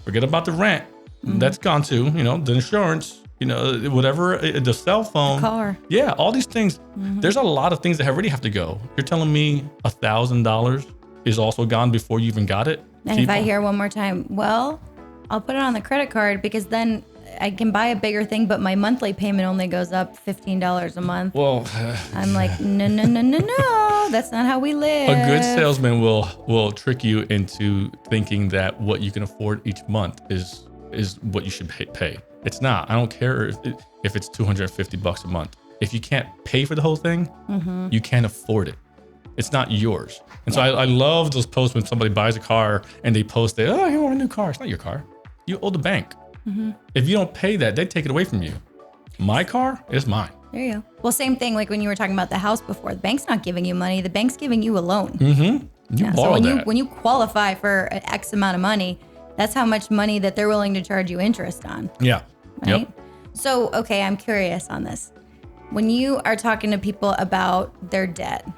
Forget about the rent. That's gone too. The insurance, whatever, the cell phone. The car. Yeah, all these things. There's a lot of things that already have to go. You're telling me $1,000 is also gone before you even got it? And if I hear one more time, well, I'll put it on the credit card because then I can buy a bigger thing, but my monthly payment only goes up $15 a month. Well, I'm like, no, that's not how we live. A good salesman will trick you into thinking that what you can afford each month is what you should pay. It's not. I don't care if it's $250 a month. If you can't pay for the whole thing, you can't afford it. It's not yours. And so I love those posts when somebody buys a car and they post that, oh, you want a new car. It's not your car. You owe the bank. If you don't pay that, they take it away from you. My car is mine. There you go. Well, same thing like when you were talking about the house before. The bank's not giving you money. The bank's giving you a loan. You borrow that. When you qualify for an X amount of money, that's how much money that they're willing to charge you interest on. Yeah. Right? Yep. So, okay, I'm curious on this. When you are talking to people about their debt,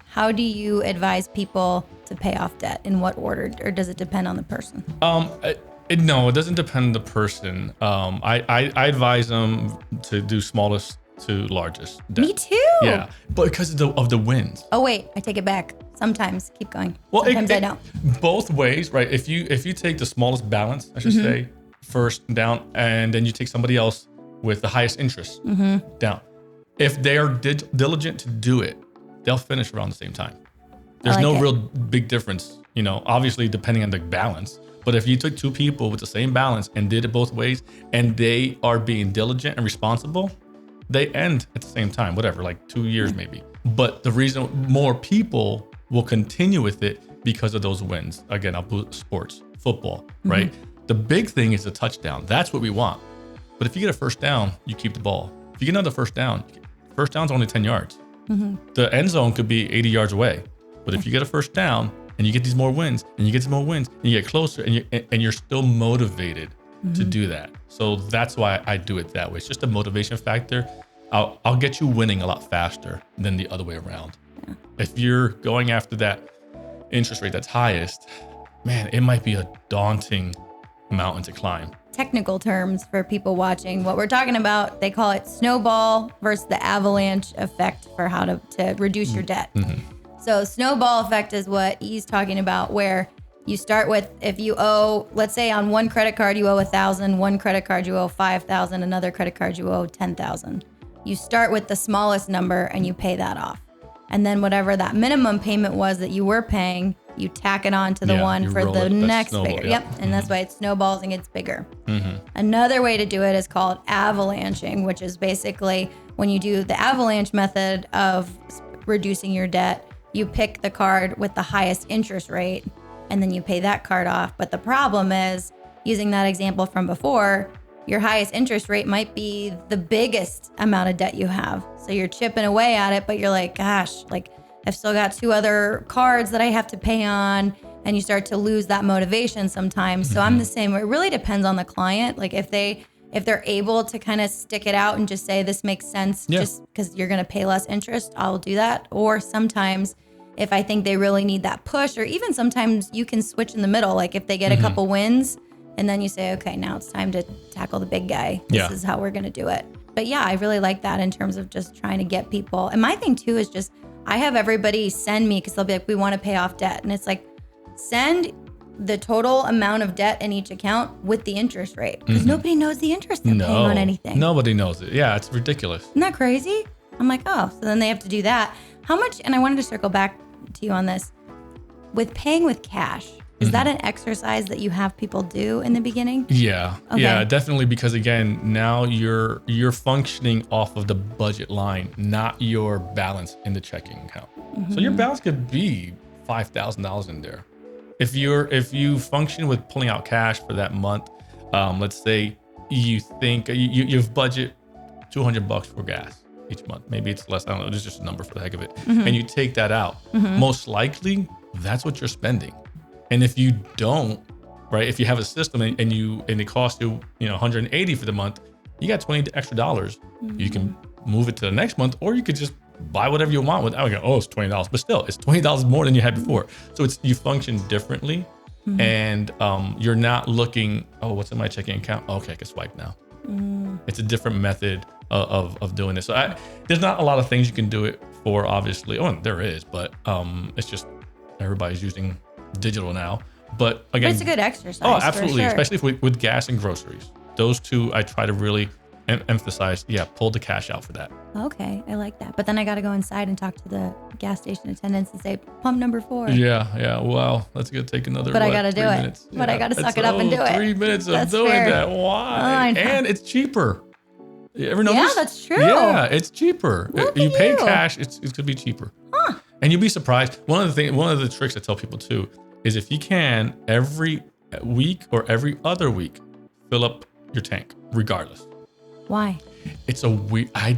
how do you advise people to pay off debt? In what order? Or does it depend on the person? No, it doesn't depend on the person. I advise them to do smallest to largest debt. Me too. Yeah, but because of the wins. Oh wait, I take it back. Sometimes, keep going. Well, sometimes I don't. Both ways, right? If you take the smallest balance, I should say, first down, and then you take somebody else with the highest interest down. If they are diligent to do it, they'll finish around the same time. There's no real big difference, obviously depending on the balance. But if you took two people with the same balance and did it both ways, and they are being diligent and responsible, they end at the same time, whatever, like 2 years maybe. But the reason more people will continue with it because of those wins. Again, I'll put sports, football, right? The big thing is the touchdown. That's what we want. But if you get a first down, you keep the ball. If you get another first down's only 10 yards. The end zone could be 80 yards away. But if you get a first down and you get these more wins and you get some more wins and you get closer and you're still motivated to do that. So that's why I do it that way. It's just a motivation factor. I'll get you winning a lot faster than the other way around. Yeah. If you're going after that interest rate that's highest, man, it might be a daunting mountain to climb. Technical terms for people watching, what we're talking about, they call it snowball versus the avalanche effect for how to reduce your debt. So snowball effect is what he's talking about, where you start with, if you owe, let's say on one credit card you owe 1,000, one credit card you owe 5,000, another credit card you owe 10,000. You start with the smallest number and you pay that off. And then whatever that minimum payment was that you were paying, you tack it on to the one for the next bigger. Yep. And that's why it snowballs and gets bigger. Another way to do it is called avalanching, which is basically when you do the avalanche method of reducing your debt, you pick the card with the highest interest rate and then you pay that card off. But the problem is, using that example from before, your highest interest rate might be the biggest amount of debt you have. So you're chipping away at it, but you're like, gosh, like I've still got 2 other cards that I have to pay on, and you start to lose that motivation sometimes. So I'm the same way. It really depends on the client. Like if they're able to kind of stick it out and just say, this makes sense just because you're going to pay less interest, I'll do that. Or sometimes if I think they really need that push, or even sometimes you can switch in the middle. Like if they get a couple wins and then you say, okay, now it's time to tackle the big guy. This is how we're going to do it. But yeah, I really like that in terms of just trying to get people. And my thing too is just, I have everybody send me, because they'll be like, we want to pay off debt. And it's like, send the total amount of debt in each account with the interest rate, because nobody knows the interest they're paying on anything. Nobody knows it. Yeah, it's ridiculous. Isn't that crazy? I'm like, oh, so then they have to do that. How much, and I wanted to circle back to you on this, with paying with cash, is that an exercise that you have people do in the beginning? Yeah. Okay. Yeah, definitely. Because again, now you're functioning off of the budget line, not your balance in the checking account. So your balance could be $5,000 in there. If you function with pulling out cash for that month, let's say you think you've budget $200 for gas each month. Maybe it's less. I don't know. It's just a number for the heck of it. And you take that out. Most likely, that's what you're spending. And if you don't, right? If you have a system and it costs you, $180 for the month, you got $20 extra dollars. You can move it to the next month, or you could just buy whatever you want without going, oh, it's $20, but still, it's $20 more than you had before. So you function differently, and you're not looking, oh, what's in my checking account? Okay, I can swipe now. It's a different method of doing this. So there's not a lot of things you can do it for, obviously. Oh, there is, but it's just everybody's using digital now. But again, it's a good exercise. Oh, absolutely, for sure. especially with gas and groceries. those two, I try to really emphasize, pull the cash out for that. Okay, I like that. But then I got to go inside and talk to the gas station attendants and say, pump number 4. Yeah. Wow, that's gonna take another. But I got to do it. Minutes. But I got to suck it up and do it. 3 minutes of That's doing fair. that. Why? And it's cheaper. You ever notice? Yeah, that's true. Yeah, it's cheaper. Look You at pay you. cash, it's gonna be cheaper. And you'll be surprised. One of the tricks I tell people too is if you can every week or every other week fill up your tank, regardless. Why? It's a weird. I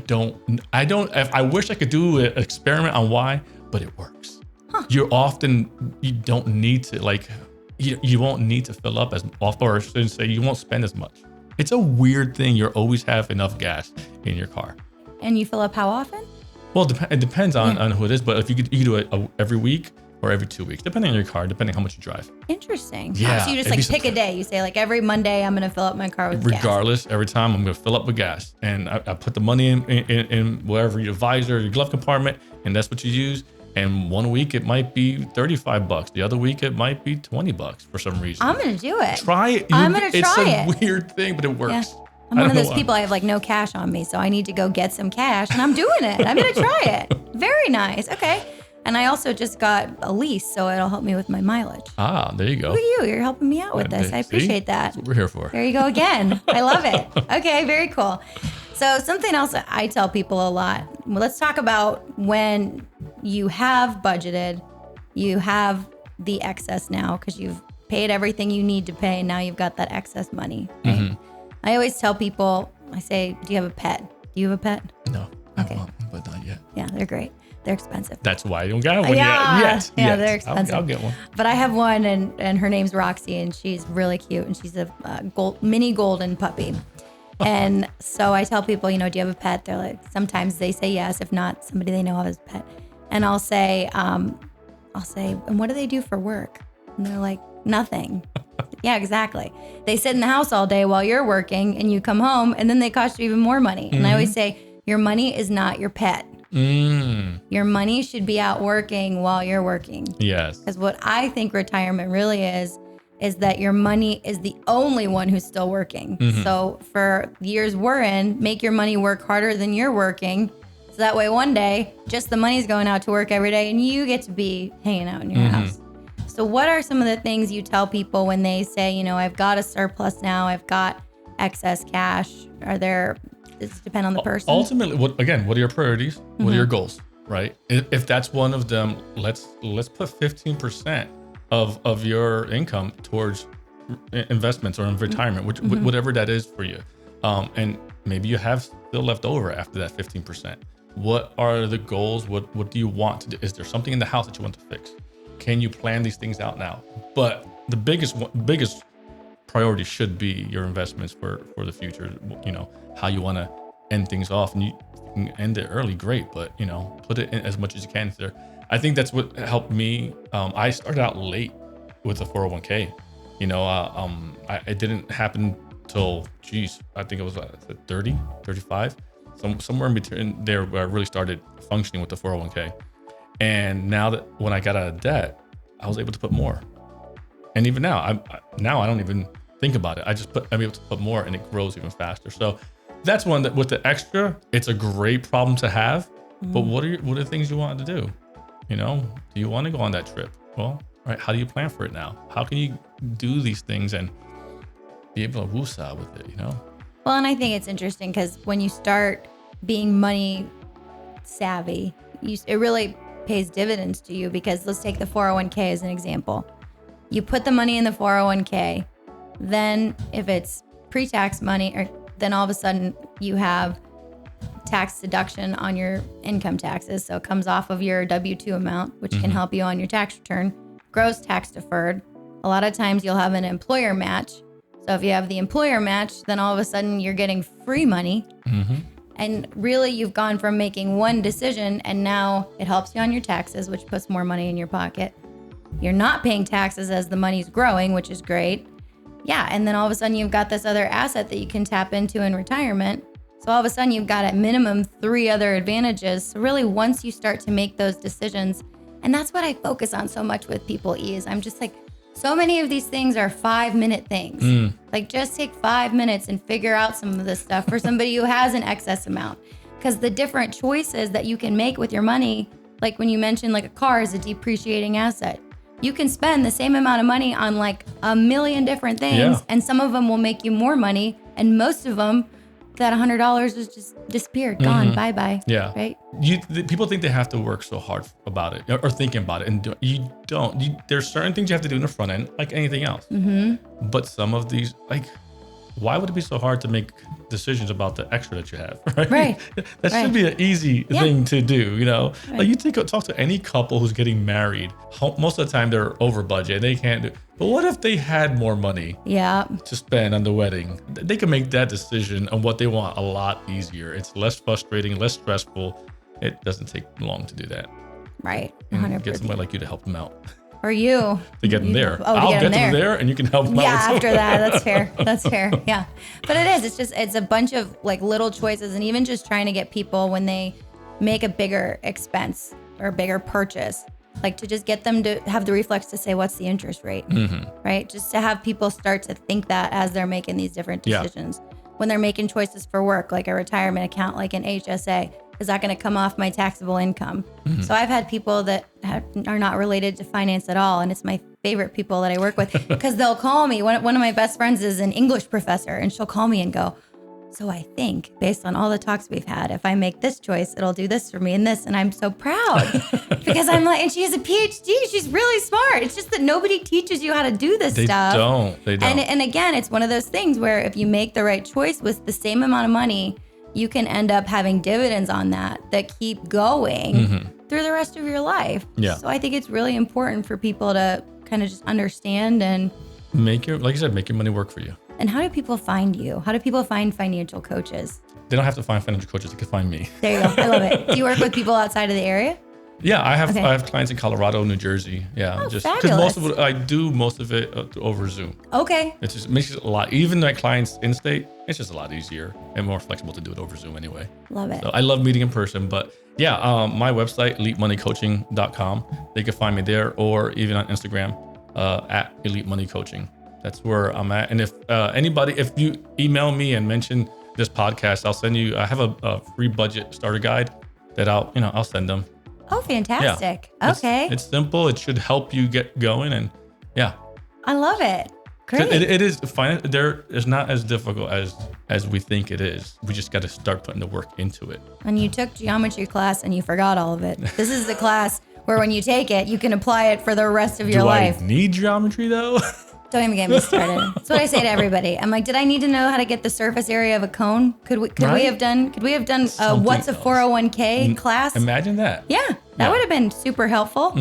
wish I could do an experiment on why, but it works. You don't need to you won't need to fill up as often, or I should say you won't spend as much. It's a weird thing. You always have enough gas in your car. And you fill up how often? Well, it depends on who it is, but if you could do it every week or every 2 weeks, depending on your car, depending how much you drive. Interesting. Yeah. So you just pick a day. You say every Monday I'm going to fill up my car with Regardless, every time I'm going to fill up with gas. And I put the money in wherever your visor, your glove compartment, and that's what you use. And 1 week it might be $35. The other week it might be $20 for some reason. I'm going to do it. Try it. I'm going to try it. It's a weird thing, but it works. Yeah. I'm one of those people, I have no cash on me, so I need to go get some cash, and I'm doing it. I'm going to try it. Very nice. Okay. And I also just got a lease, so it'll help me with my mileage. Ah, there you go. Look at you. You're helping me out with this. I appreciate that. That's what we're here for. There you go again. I love it. Okay, very cool. So something else that I tell people a lot. Well, let's talk about when you have budgeted, you have the excess now because you've paid everything you need to pay, and now you've got that excess money. Right? Mm-hmm. I always tell people, I say, do you have a pet? Do you have a pet? No, okay. I want one, but not yet. Yeah, they're great. They're expensive. That's why I don't got one yet. Yeah, they're expensive. I'll get one. But I have one, and her name's Roxy, and she's really cute, and she's a mini golden puppy. And so I tell people, do you have a pet? They're like, sometimes they say yes. If not, somebody they know of has a pet. And I'll say, and what do they do for work? And they're like, nothing. Yeah, exactly. They sit in the house all day while you're working, and you come home, and then they cost you even more money. And I always say, your money is not your pet. Your money should be out working while you're working. Yes. Because what I think retirement really is that your money is the only one who's still working. So for years we're in, make your money work harder than you're working. So that way one day, just the money's going out to work every day, and you get to be hanging out in your house. So what are some of the things you tell people when they say, I've got a surplus now, I've got excess cash? Does it depend on the person? Ultimately, what are your priorities? What are your goals, right? If that's one of them, let's put 15% of your income towards investments or in retirement, whatever that is for you. And maybe you have still left over after that 15%. What are the goals? What do you want to do? Is there something in the house that you want to fix? Can you plan these things out now? But the biggest priority should be your investments for the future. How you want to end things off, and you can end it early, great, but put it in as much as you can there. I think that's what helped me. I started out late with the 401k. It didn't happen till, I think it was 30, 35, somewhere in between there where I really started functioning with the 401k. And now that when I got out of debt, I was able to put more. And even now, I don't even think about it. I'm able to put more, and it grows even faster. So that's one that with the extra, it's a great problem to have. But what are the things you want to do? Do you want to go on that trip? Well, right. How do you plan for it now? How can you do these things and be able to woosah with it? Well, and I think it's interesting because when you start being money savvy, it really pays dividends to you, because let's take the 401k as an example. You put the money in the 401k, then if it's pre-tax money, then all of a sudden you have tax deduction on your income taxes. So it comes off of your W-2 amount, which can help you on your tax return. Gross tax deferred. A lot of times you'll have an employer match. So if you have the employer match, then all of a sudden you're getting free money. And really, you've gone from making one decision, and now it helps you on your taxes, which puts more money in your pocket. You're not paying taxes as the money's growing, which is great. Yeah, and then all of a sudden, you've got this other asset that you can tap into in retirement. So all of a sudden, you've got at minimum 3 other advantages. So really, once you start to make those decisions, and that's what I focus on so much with people, is I'm just like, So many of these things are 5-minute things. Like just take 5 minutes and figure out some of this stuff for somebody who has an excess amount. Because the different choices that you can make with your money, like when you mentioned like a car is a depreciating asset. You can spend the same amount of money on like a million different things, and some of them will make you more money, and most of them, that $100 is just disappeared, gone, bye-bye. Yeah. Right? People think they have to work so hard about it or thinking about it, and you don't. There's certain things you have to do in the front end, like anything else. But some of these, like, why would it be so hard to make decisions about the extra that you have? Right. That should be an easy thing to do. You know, like you talk to any couple who's getting married. Most of the time they're over budget. They can't do. But what if they had more money to spend on the wedding? They can make that decision on what they want a lot easier. It's less frustrating, less stressful. It doesn't take long to do that. Right. 100%. Get somebody like you to help them out. Or you. To get them there. I'll get them there and you can help them out. Yeah, after that. That's fair. That's fair. Yeah. But it is. It's a bunch of like little choices, and even just trying to get people when they make a bigger expense or a bigger purchase, like to just get them to have the reflex to say, what's the interest rate? Right? Just to have people start to think that as they're making these different decisions. When they're making choices for work, like a retirement account, like an HSA, is that going to come off my taxable income? So I've had people that are not related to finance at all. And it's my favorite people that I work with because they'll call me. One of my best friends is an English professor, and she'll call me and go, so I think based on all the talks we've had, if I make this choice, it'll do this for me and this. And I'm so proud because I'm like, and she has a PhD. She's really smart. It's just that nobody teaches you how to do this stuff. They don't. And again, it's one of those things where if you make the right choice with the same amount of money, you can end up having dividends on that keep going through the rest of your life. Yeah. So I think it's really important for people to kind of just understand and like you said, make your money work for you. And how do people find you? How do people find financial coaches? They don't have to find financial coaches. They can find me. There you go. I love it. Do you work with people outside of the area? Yeah, I have clients in Colorado, New Jersey. Yeah, just because I do most of it over Zoom. Okay. It just makes it a lot. Even my clients in state, it's just a lot easier and more flexible to do it over Zoom anyway. Love it. So I love meeting in person, but yeah, my website elitemoneycoaching.com. They can find me there, or even on Instagram at Elite Money Coaching. That's where I'm at. And if if you email me and mention this podcast, I'll send you. I have a free budget starter guide that I'll send them. Oh, fantastic. Yeah. Okay. It's simple. It should help you get going. And yeah. I love it. Great. It is finance. It's not as difficult as we think it is. We just got to start putting the work into it. And you took geometry class and you forgot all of it. This is the class where when you take it, you can apply it for the rest of your life. Do I need geometry though? Don't even get me started. That's what I say to everybody. I'm like, did I need to know how to get the surface area of a cone? Could we have done what's a 401k class? Imagine that. Yeah, that would have been super helpful.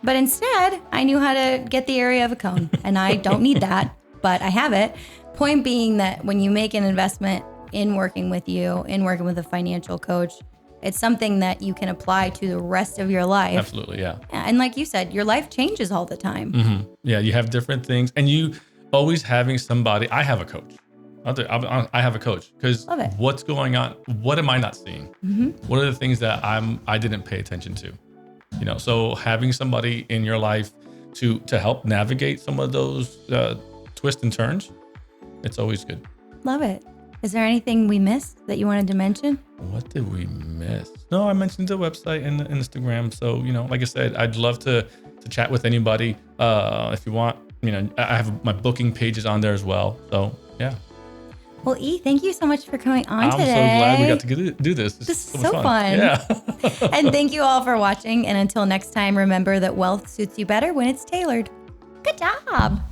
But instead, I knew how to get the area of a cone, and I don't need that, but I have it. Point being that when you make an investment in working with a financial coach, it's something that you can apply to the rest of your life. Absolutely, yeah. And like you said, your life changes all the time. Yeah, you have different things, and you always having somebody. I have a coach. I have a coach because what's going on? What am I not seeing? What are the things that I didn't pay attention to? So having somebody in your life to help navigate some of those twists and turns, it's always good. Love it. Is there anything we missed that you wanted to mention? What did we miss? No, I mentioned the website and the Instagram. So, like I said, I'd love to chat with anybody. If you want, I have my booking pages on there as well. So, yeah. Well, E, thank you so much for coming on today. I'm so glad we got to do this. This is so fun. Yeah. And thank you all for watching. And until next time, remember that wealth suits you better when it's tailored. Good job.